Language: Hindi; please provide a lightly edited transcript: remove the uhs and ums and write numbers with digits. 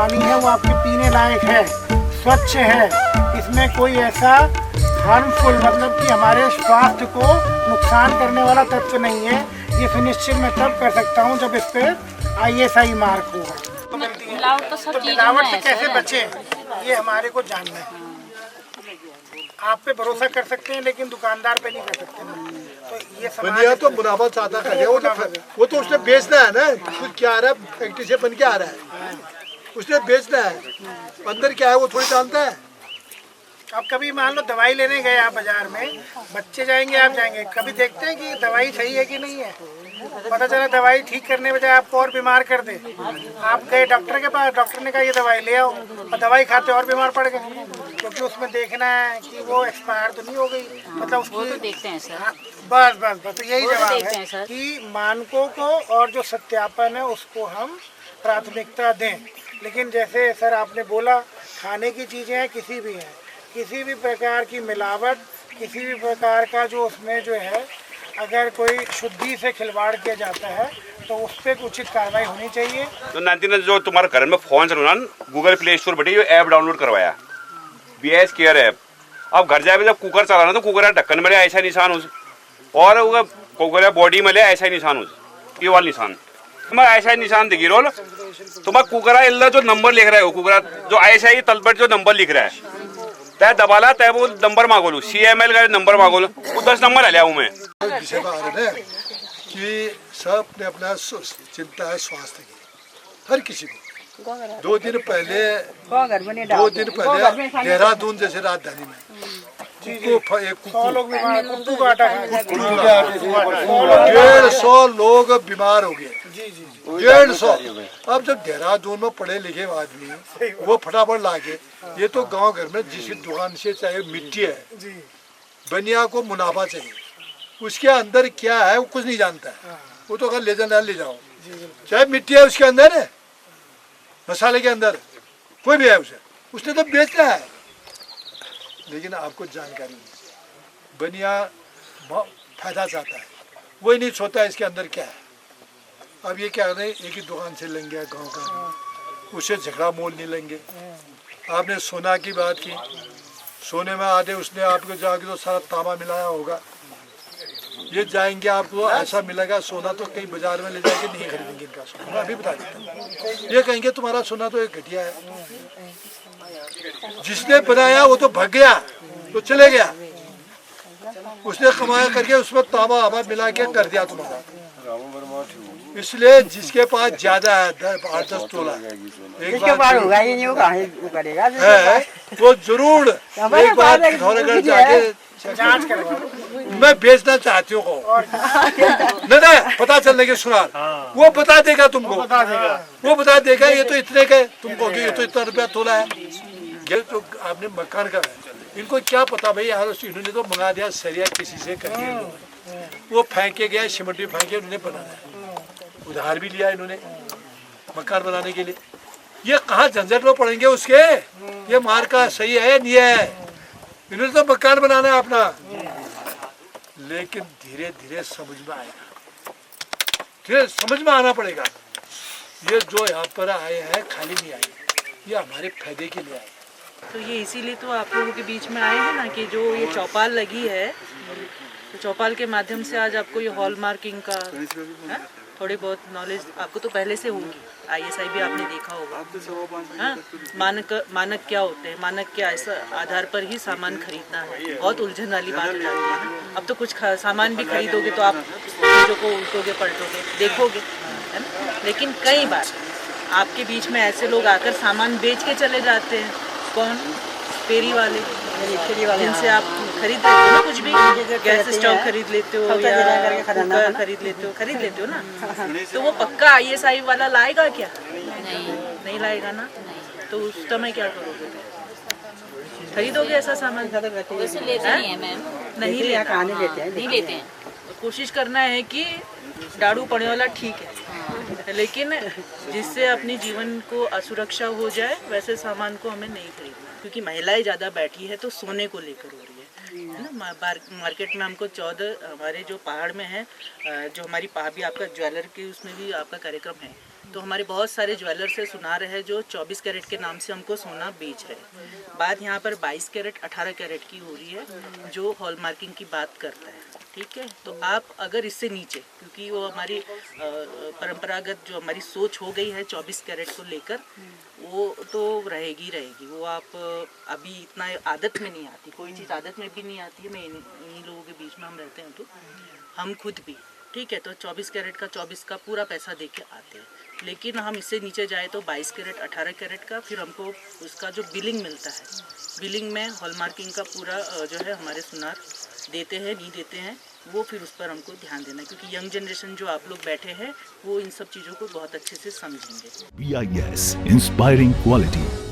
पानी है वो आपके पीने लायक है, स्वच्छ है, इसमें कोई ऐसा हार्मफुल मतलब कि हमारे स्वास्थ्य को नुकसान करने वाला तत्व नहीं है। ये सुनिश्चित मैं तब कर सकता हूँ जब इस पर ISI मार्क होगा। तो मिलावट से कैसे बचें ये हमारे को जानना है। आप पे भरोसा कर सकते हैं लेकिन दुकानदार पे नहीं कर सकते ना। तो ये बनिया तो मुनाफा चाहता है, वो तो उसने बेचना है ना, कुछ क्या आ रहा है फैक्ट्री से बन के आ रहा है, उसने बेचना है, अंदर क्या है वो थोड़ी जानता है। अब कभी मान लो दवाई लेने गए आप बाजार में, बच्चे जाएंगे आप जाएंगे, कभी देखते हैं कि दवाई सही है कि नहीं है। पता चला दवाई ठीक करने बजाय आपको और बीमार कर दे। आप गए डॉक्टर के पास, डॉक्टर ने कहा ये दवाई ले आओ, और दवाई खाते और बीमार पड़ गए, क्योंकि उसमें देखना है कि वो एक्सपायर तो नहीं हो गई, मतलब उसको तो देखते हैं सर। बस बस बस, तो यही जवाब है कि मानकों को और जो सत्यापन है उसको हम प्राथमिकता दें। लेकिन जैसे सर आपने बोला, खाने की चीज़ें हैं, किसी भी हैं, किसी भी प्रकार की मिलावट, किसी भी प्रकार का जो उसमें जो है अगर कोई शुद्धि से खिलवाड़ किया जाता है तो उस पर उचित कार्रवाई होनी चाहिए। तो नाती ने जो तुम्हारे घर में फोन चलो ना, गूगल प्ले स्टोर बैठी ऐप डाउनलोड करवाया, BIS केयर ऐप। अब घर जाए जब कुकर चलाना तो कुकर ढक्कन में ऐसा निशान उस, और कुकर बॉडी में ले ऐसा निशान उस, ये वाला निशान तुम्हारा ऐसा निशान दिखी रोल तुम्हारा कुकरा इल्ला जो नंबर लिख रहा है, कुकरा जो ऐसा ही तल पर जो नंबर लिख रहा है तय दबाला तय वो नंबर मांगो लो, CML का नंबर मांगो लो, वो 10 नंबर लिया हूँ मैं। विषय में आ रहे हैं कि सब ने अपना चिंता है स्वास्थ्य की, हर किसी को। 2 दिन पहले देहरादून जैसे राजधानी में कुत्तू लोग बीमार, कुत्तू का आटा 150 लोग बीमार हो गए, 150। अब जब देहरादून में पढ़े लिखे आदमी वो फटाफट लाके, ये तो गांव घर में जिस दुकान से चाहे मिट्टी है, बनिया को मुनाफा चाहिए, उसके अंदर क्या है वो कुछ नहीं जानता है, वो तो अगर ले जाना ले जाओ, चाहे मिट्टी है उसके अंदर है, मसाले के अंदर कोई भी है, उसने तो बेचना है। लेकिन आपको जानकारी नहीं, बनिया फायदा चाहता है, वो ही नहीं सोचता है इसके अंदर क्या है। अब ये क्या है, एक ही दुकान से लेंगे गांव का, उससे झगड़ा मोल नहीं लेंगे। आपने सोना की बात की, सोने में आधे उसने आपको जाके तो सारा तांबा मिलाया होगा, ये जाएंगे आपको ऐसा मिलेगा सोना तो कहीं बाजार में ले जाके नहीं खरीदेंगे इनका सोना, मैं अभी बता देता हूँ। ये कहेंगे तुम्हारा सोना तो एक घटिया है, जिसने बनाया वो तो भाग गया, तो चले गया, उसने कमाया करके उसमें तांबा आबा मिला के कर दिया तुम्हारा। इसलिए जिसके पास ज्यादा है 8-10 तोला है, वो जरूर एक बार पिथौरागढ़ जाके जांच करवा। मैं बेचना चाहती हूँ नहीं पता चलने के सुनार, वो बता देगा तुमको, वो बता देगा ये तो इतने का है, तुमको ये तो इतना रुपया तोला है। ये तो आपने मकान का है, इनको क्या पता भाई यार, इन्होंने तो मंगा दिया सरिया किसी से करके, वो फेंके गया, सीमेंट भी फेंके, उन्होंने बनाया, उधार भी लिया इन्होंने मकान बनाने के लिए। ये कहाँ झंझट में पड़ेंगे उसके, ये मार्का सही है नहीं है, इन्होंने तो मकान बनाना है अपना। लेकिन धीरे धीरे समझ में आएगा, धीरे समझ में आना पड़ेगा। ये जो यहाँ पर आए हैं खाली नहीं आए, ये हमारे फायदे के लिए आए। तो ये इसीलिए तो आप लोगों के बीच में आए हैं ना, कि जो ये चौपाल लगी है, तो चौपाल के माध्यम से आज आपको ये हॉल मार्किंग का है? थोड़ी बहुत नॉलेज आपको तो पहले से होगी, ISI भी आपने देखा होगा। हाँ, मानक क्या होते हैं, मानक के आधार पर ही सामान खरीदना है, बहुत उलझन वाली बात हो जाती है ना। अब तो कुछ सामान भी खरीदोगे तो आप चीज़ों को उल्टोगे पलटोगे देखोगे, है ना। लेकिन कई बार आपके बीच में ऐसे लोग आकर सामान बेच के चले जाते हैं। कौन? फेरी वाले, जिनसे आप खरीद लेते हो ना, कुछ भी गैस स्टोव खरीद लेते हो या कुकर खरीद लेते हो ना, तो वो पक्का ISI वाला लाएगा क्या? नहीं लाएगा ना। तो उस समय क्या करोगे? खरीदोगे ऐसा सामान? वैसे लेते नहीं है मैम, नहीं लेते हैं। कोशिश करना है कि डाड़ू पड़े वाला ठीक है, लेकिन जिससे अपने जीवन को असुरक्षा हो जाए वैसे सामान को हमें नहीं खरीदना। क्योंकि महिलाएं ज़्यादा बैठी है तो सोने को लेकर हो रही है ना। मार्केट में हमको 14 हमारे जो पहाड़ में है, जो हमारी भाभी आपका ज्वेलर की उसमें भी आपका कार्यक्रम है, तो हमारे बहुत सारे ज्वेलर्स है, सुनार है, जो 24 कैरेट के नाम से हमको सोना बेच रहे हैं। बात यहाँ पर 22 कैरेट 18 कैरेट की हो रही है, जो हॉल मार्किंग की बात करता है। ठीक है, तो आप अगर इससे नीचे, क्योंकि वो हमारी परंपरागत जो हमारी सोच हो गई है 24 कैरेट को लेकर, वो तो रहेगी रहेगी। वो आप अभी इतना आदत में नहीं आती, कोई चीज़ आदत में भी नहीं आती है। मैं इन्हीं लोगों के बीच में हम रहते हैं, तो हम खुद भी ठीक है, तो 24 कैरेट का 24 का पूरा पैसा दे के आते हैं। लेकिन हम इससे नीचे जाए तो 22 कैरेट 18 कैरेट का, फिर हमको उसका जो बिलिंग मिलता है, बिलिंग में हॉलमार्किंग का पूरा जो है हमारे सुनार देते हैं नहीं देते हैं, वो फिर उस पर हमको ध्यान देना है, क्योंकि यंग जनरेशन जो आप लोग बैठे हैं वो इन सब चीज़ों को बहुत अच्छे से समझेंगे। BIS, inspiring quality.